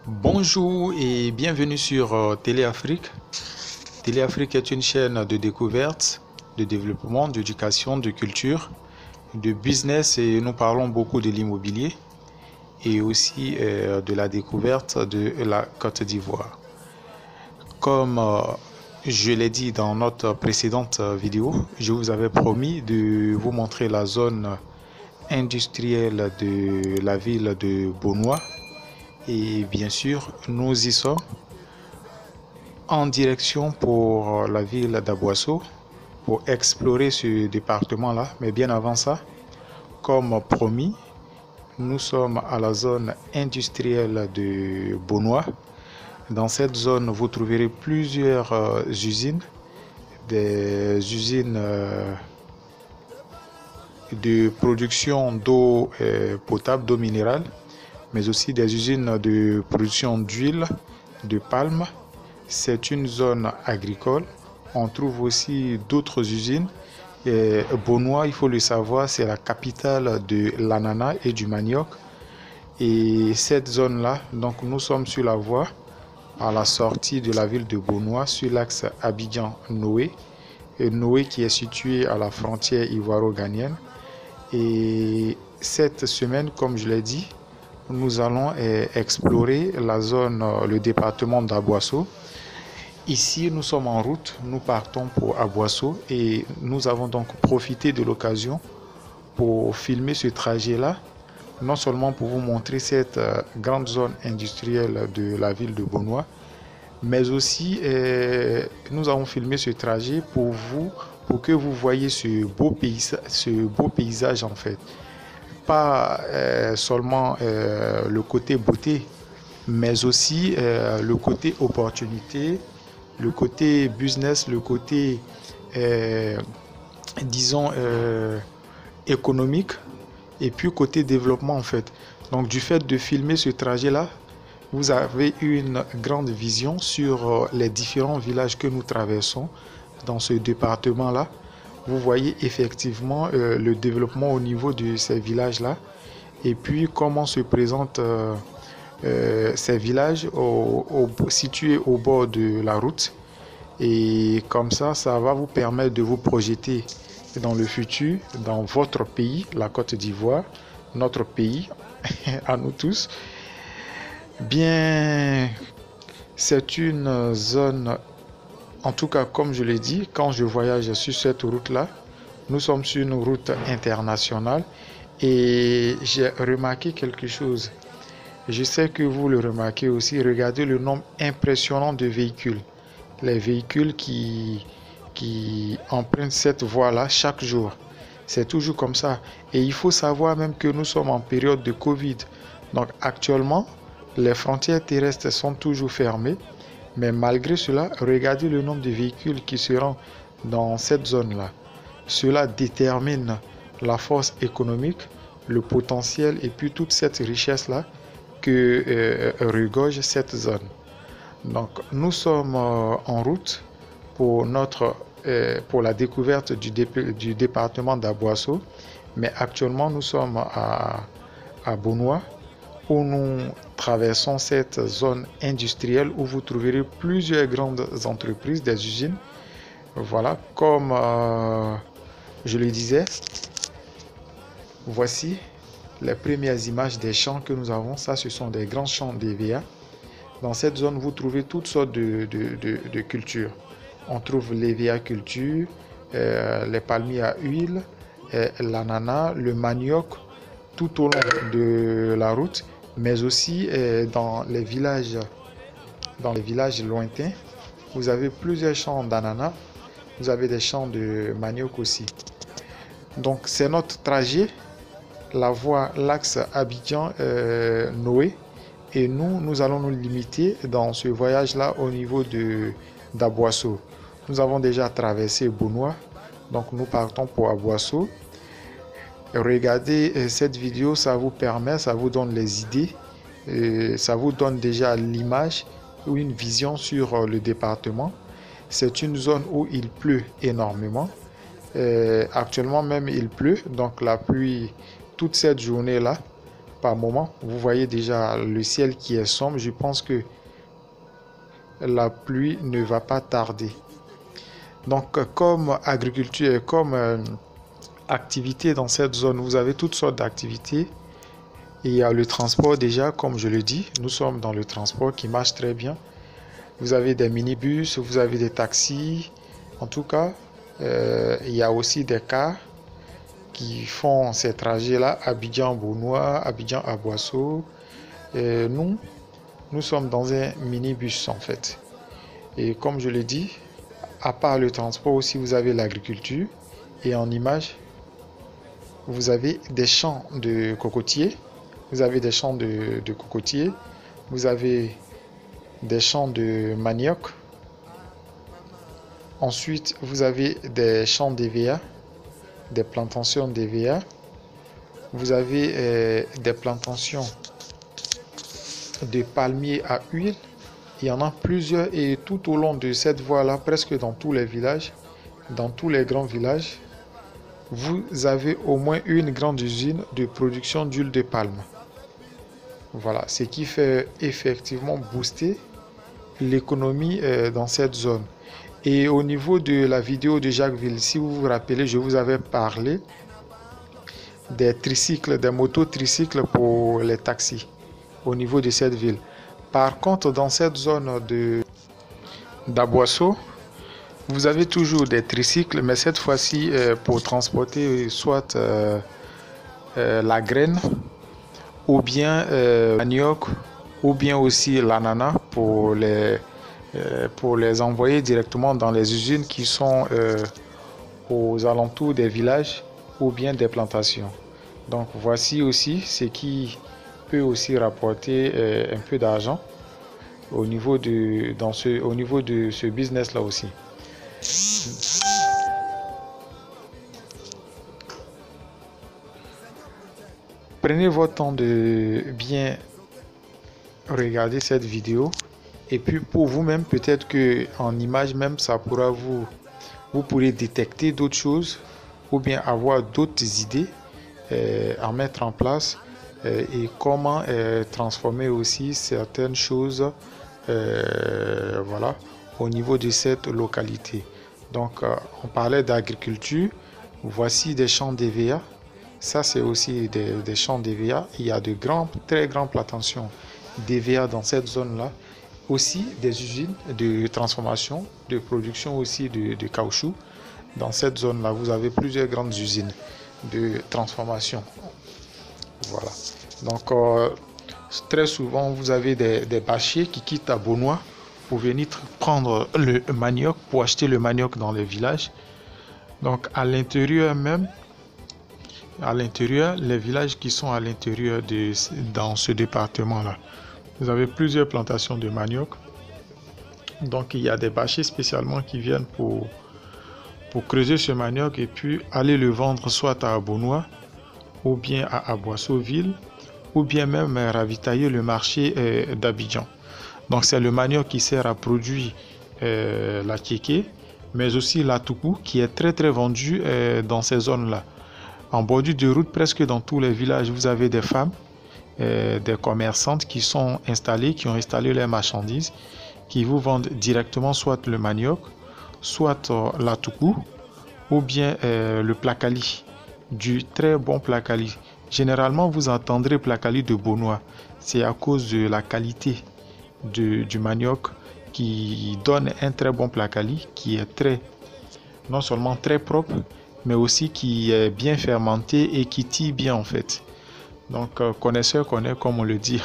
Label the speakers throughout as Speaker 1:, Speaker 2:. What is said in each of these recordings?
Speaker 1: Bonjour et bienvenue sur Téléafrique. Téléafrique est une chaîne de découverte, de développement, d'éducation, de culture, de business et nous parlons beaucoup de l'immobilier et aussi de la découverte de la Côte d'Ivoire. Comme je l'ai dit dans notre précédente vidéo, je vous avais promis de vous montrer la zone industrielle de la ville de Bonois. Et bien sûr, nous y sommes en direction pour la ville d'Aboisseau pour explorer ce département-là. Mais bien avant ça, comme promis, nous sommes à la zone industrielle de Bonois. Dans cette zone, vous trouverez plusieurs usines, des usines de production d'eau potable, d'eau minérale, mais aussi des usines de production d'huile de palme. C'est une zone agricole. On trouve aussi d'autres usines. Bonois, il faut le savoir, c'est la capitale de l'ananas et du manioc. Et cette zone-là, donc nous sommes sur la voie à la sortie de la ville de Bonois sur l'axe Abidjan-Noé. Noé qui est situé à la frontière ivoiro-ghanienne. Et cette semaine, comme je l'ai dit, nous allons explorer la zone, le département d'Aboisseau. Ici, nous sommes en route, nous partons pour Aboisseau et nous avons donc profité de l'occasion pour filmer ce trajet-là, non seulement pour vous montrer cette grande zone industrielle de la ville de Bonois, mais aussi nous avons filmé ce trajet pour que vous voyez ce beau paysage en fait. Pas seulement le côté beauté, mais aussi le côté opportunité, le côté business, le côté, disons, économique, et puis côté développement en fait. Donc du fait de filmer ce trajet-là, vous avez une grande vision sur les différents villages que nous traversons dans ce département-là. Vous voyez effectivement le développement au niveau de ces villages-là et puis comment se présentent ces villages situés au bord de la route. Et comme ça va vous permettre de vous projeter dans le futur, dans votre pays, la Côte d'Ivoire, notre pays, à nous tous. Bien, c'est une zone. En tout cas, comme je l'ai dit, quand je voyage sur cette route-là, nous sommes sur une route internationale et j'ai remarqué quelque chose. Je sais que vous le remarquez aussi. Regardez le nombre impressionnant de véhicules. Les véhicules qui empruntent cette voie-là chaque jour. C'est toujours comme ça. Et il faut savoir même que nous sommes en période de Covid. Donc actuellement, les frontières terrestres sont toujours fermées. Mais malgré cela, regardez le nombre de véhicules qui seront dans cette zone-là. Cela détermine la force économique, le potentiel et puis toute cette richesse-là que regorge cette zone. Donc nous sommes en route pour la découverte du département d'Aboisseau. Mais actuellement, nous sommes à Bonois, où nous traversons cette zone industrielle où vous trouverez plusieurs grandes entreprises, des usines. Voilà, comme je le disais, voici les premières images des champs que nous avons. Ça, ce sont des grands champs d'EVA. Dans cette zone, vous trouvez toutes sortes de cultures. On trouve l'EVA culture, les palmiers à huile, l'ananas, le manioc, tout au long de la route, mais aussi dans les villages lointains. Vous avez plusieurs champs d'ananas, vous avez des champs de manioc aussi. Donc c'est notre trajet, la voie, l'axe Abidjan-Noé, et nous allons nous limiter dans ce voyage-là au niveau d'Aboisseau. Nous avons déjà traversé Bonois, donc nous partons pour Aboisseau. Regardez cette vidéo, ça vous donne les idées, ça vous donne déjà l'image ou une vision sur le département. C'est une zone où il pleut énormément. Actuellement même il pleut, donc la pluie toute cette journée-là par moment. Vous voyez déjà le ciel qui est sombre. Je pense que la pluie ne va pas tarder. Donc, comme agriculture, comme activité dans cette zone, vous avez toutes sortes d'activités. Il y a le transport déjà, comme je le dis, nous sommes dans le transport qui marche très bien. Vous avez des minibus, vous avez des taxis. En tout cas, il y a aussi des cars qui font ces trajets-là, Abidjan-Bonois, Abidjan-Aboisseau. Nous sommes dans un minibus en fait. Et comme je l'ai dit, à part le transport aussi, vous avez l'agriculture. Et en image, vous avez des champs de cocotiers. Vous avez des champs de cocotiers. Vous avez des champs de manioc. Ensuite, vous avez des champs d'EVA, des plantations d'EVA. Vous avez des plantations de palmiers à huile. Il y en a plusieurs et tout au long de cette voie-là, presque dans tous les villages, dans tous les grands villages, vous avez au moins une grande usine de production d'huile de palme. Voilà, ce qui fait effectivement booster l'économie dans cette zone. Et au niveau de la vidéo de Jacquesville, si vous vous rappelez, je vous avais parlé des tricycles, des motos-tricycles pour les taxis au niveau de cette ville. Par contre, dans cette zone d'Aboisseau, vous avez toujours des tricycles, mais cette fois-ci pour transporter soit la graine, ou bien manioc, ou bien aussi l'ananas pour les envoyer directement dans les usines qui sont aux alentours des villages ou bien des plantations. Donc voici aussi ce qui peut aussi rapporter un peu d'argent au niveau de ce business là aussi. Prenez votre temps de bien regarder cette vidéo et puis pour vous-même, peut-être que en image même ça pourra vous pourrez détecter d'autres choses ou bien avoir d'autres idées à mettre en place et comment transformer aussi certaines choses voilà, au niveau de cette localité. Donc on parlait d'agriculture, voici des champs d'EVA. Ça c'est aussi des champs d'EVA. Il y a de très grandes plantations d'EVA dans cette zone là. Aussi des usines de transformation, de production aussi de caoutchouc. Dans cette zone là, vous avez plusieurs grandes usines de transformation. Voilà. Donc très souvent vous avez des bâchiers qui quittent à Bonois pour venir prendre le manioc, pour acheter le manioc dans les villages. Donc à l'intérieur même, les villages qui sont à l'intérieur dans ce département là, vous avez plusieurs plantations de manioc. Donc il y a des bâchers spécialement qui viennent pour creuser ce manioc et puis aller le vendre soit à Bonois ou bien à Aboisseau-Ville ou bien même ravitailler le marché d'Abidjan. Donc c'est le manioc qui sert à produire la kéké, mais aussi la toupou qui est très vendu dans ces zones-là. En bordure de route, presque dans tous les villages, vous avez des femmes, des commerçantes qui sont installées, qui ont installé leurs marchandises, qui vous vendent directement soit le manioc, soit la toupou, ou bien le placali, du très bon placali. Généralement, vous entendrez placali de Bonois. C'est à cause de la qualité du manioc qui donne un très bon placali qui est non seulement très propre, mais aussi qui est bien fermenté et qui tire bien en fait. Donc connaisseur connaît, comme on le dit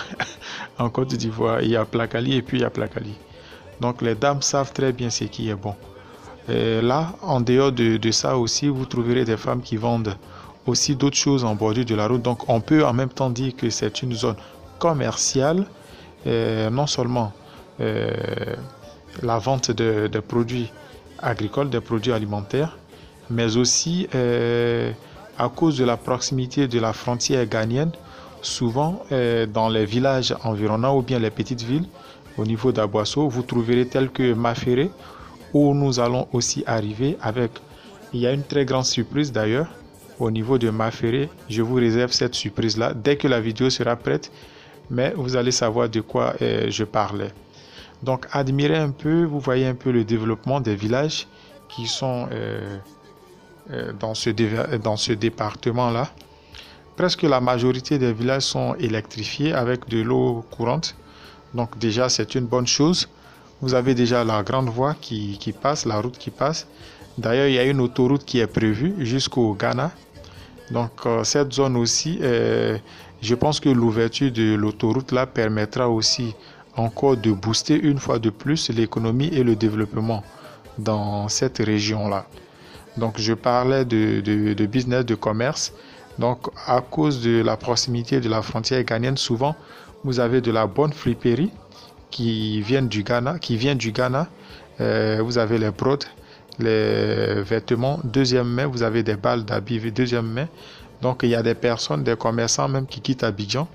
Speaker 1: en Côte d'Ivoire, il y a placali et puis il y a placali. Donc les dames savent très bien ce qui est bon. Et là, en dehors de ça aussi, vous trouverez des femmes qui vendent aussi d'autres choses en bordure de la route. Donc on peut en même temps dire que c'est une zone commerciale, non seulement la vente de produits agricoles, des produits alimentaires, mais aussi à cause de la proximité de la frontière ghanéenne, souvent dans les villages environnants ou bien les petites villes, au niveau d'Aboisseau, vous trouverez tel que Maféré, où nous allons aussi arriver avec, il y a une très grande surprise d'ailleurs, au niveau de Maféré. Je vous réserve cette surprise-là dès que la vidéo sera prête, mais vous allez savoir de quoi je parlais. Donc, admirez un peu, vous voyez un peu le développement des villages qui sont dans ce département-là. Presque la majorité des villages sont électrifiés avec de l'eau courante. Donc déjà, c'est une bonne chose. Vous avez déjà la grande voie qui passe, la route qui passe. D'ailleurs, il y a une autoroute qui est prévue jusqu'au Ghana. Donc cette zone aussi, je pense que l'ouverture de l'autoroute là permettra aussi encore de booster une fois de plus l'économie et le développement dans cette région-là. Donc je parlais de business, de commerce. Donc à cause de la proximité de la frontière ghanéenne, souvent vous avez de la bonne friperie qui vient du Ghana. Vous avez les brodes, les vêtements deuxième main, vous avez des balles d'habits deuxième main. Donc il y a des personnes, des commerçants même qui quittent Abidjan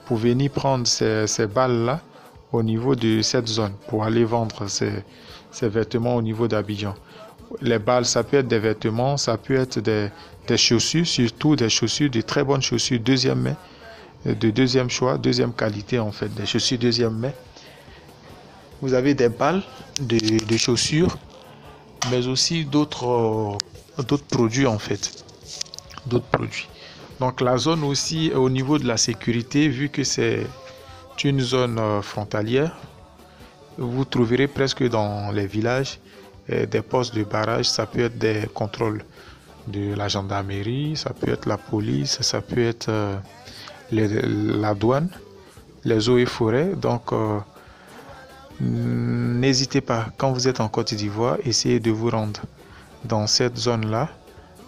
Speaker 1: pour venir prendre ces balles-là au niveau de cette zone pour aller vendre ces vêtements au niveau d'Abidjan. Les balles, ça peut être des vêtements, ça peut être des chaussures, surtout des chaussures, de très bonnes chaussures deuxième main, de deuxième choix, deuxième qualité en fait, des chaussures deuxième main. Vous avez des balles de chaussures, mais aussi d'autres produits en fait, d'autres produits. Donc la zone aussi au niveau de la sécurité, vu que c'est une zone frontalière, vous trouverez presque dans les villages des postes de barrage. Ça peut être des contrôles de la gendarmerie, ça peut être la police, ça peut être la douane, les eaux et forêts. Donc n'hésitez pas, quand vous êtes en Côte d'Ivoire, essayez de vous rendre dans cette zone-là.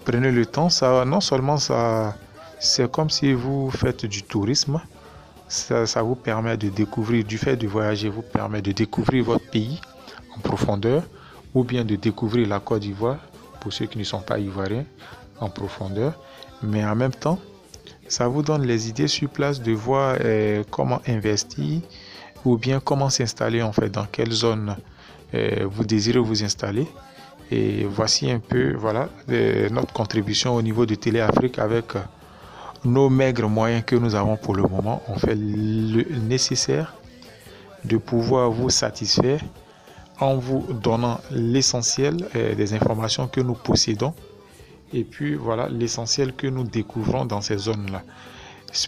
Speaker 1: Prenez le temps. Ça, non seulement ça, c'est comme si vous faites du tourisme. Ça vous permet de découvrir, du fait de voyager, vous permet de découvrir votre pays en profondeur, ou bien de découvrir la Côte d'Ivoire, pour ceux qui ne sont pas ivoiriens, en profondeur. Mais en même temps, ça vous donne les idées sur place de voir comment investir, ou bien comment s'installer en fait, dans quelle zone vous désirez vous installer. Et voici un peu voilà notre contribution au niveau de Télé Afrique avec nos maigres moyens que nous avons pour le moment. On fait le nécessaire de pouvoir vous satisfaire en vous donnant l'essentiel des informations que nous possédons, et puis voilà l'essentiel que nous découvrons dans ces zones-là.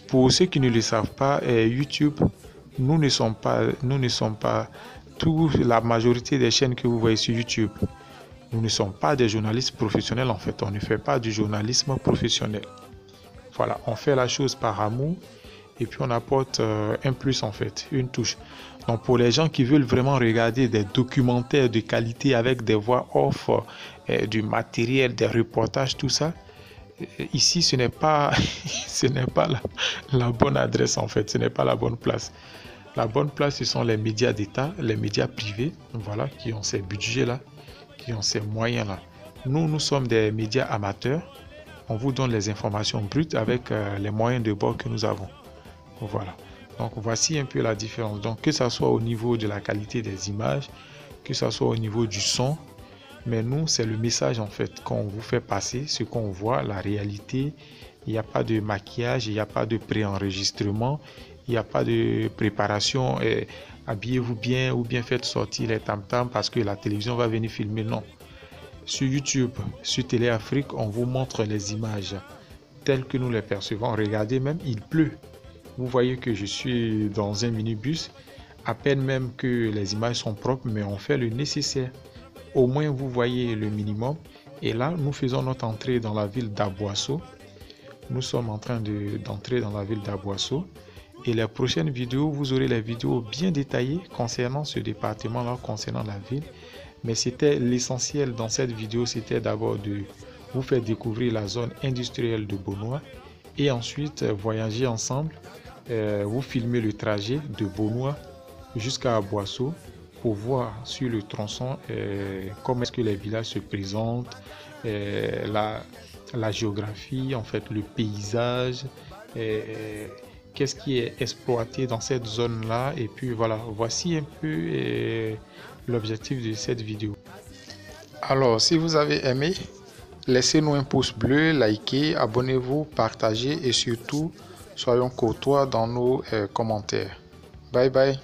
Speaker 1: Pour ceux qui ne le savent pas, YouTube, nous ne sommes pas la majorité des chaînes que vous voyez sur YouTube. Nous ne sommes pas des journalistes professionnels en fait. On ne fait pas du journalisme professionnel. Voilà, on fait la chose par amour et puis on apporte un plus en fait, une touche. Donc pour les gens qui veulent vraiment regarder des documentaires de qualité avec des voix off, du matériel, des reportages, tout ça, ici ce n'est pas la bonne adresse en fait, ce n'est pas la bonne place. La bonne place, ce sont les médias d'État, les médias privés, voilà, qui ont ces budgets-là, qui ont ces moyens-là. Nous sommes des médias amateurs. On vous donne les informations brutes avec les moyens de bord que nous avons. Voilà. Donc voici un peu la différence. Donc que ça soit au niveau de la qualité des images, que ça soit au niveau du son, mais nous c'est le message en fait qu'on vous fait passer, ce qu'on voit, la réalité. Il n'y a pas de maquillage, il n'y a pas de préenregistrement, il n'y a pas de préparation. Habillez-vous bien ou bien faites sortir les tam-tams parce que la télévision va venir filmer. Non. Sur YouTube, sur Télé Afrique, on vous montre les images telles que nous les percevons. Regardez, même il pleut. Vous voyez que je suis dans un minibus. À peine même que les images sont propres, mais on fait le nécessaire. Au moins, vous voyez le minimum. Et là, nous faisons notre entrée dans la ville d'Aboasso. Nous sommes en train d'entrer dans la ville d'Aboasso. Et les prochaines vidéos, vous aurez les vidéos bien détaillées concernant ce département-là, concernant la ville. Mais c'était l'essentiel dans cette vidéo, c'était d'abord de vous faire découvrir la zone industrielle de Bonoa et ensuite voyager ensemble, vous filmer le trajet de Bonoa jusqu'à Aboasso pour voir sur le tronçon comment est-ce que les villages se présentent, la géographie, en fait le paysage, qu'est-ce qui est exploité dans cette zone-là. Et puis voilà, voici un peu l'objectif de cette vidéo. Alors, si vous avez aimé, Laissez-nous un pouce bleu, likez, abonnez-vous, partagez et surtout, soyons courtois dans nos commentaires. Bye bye.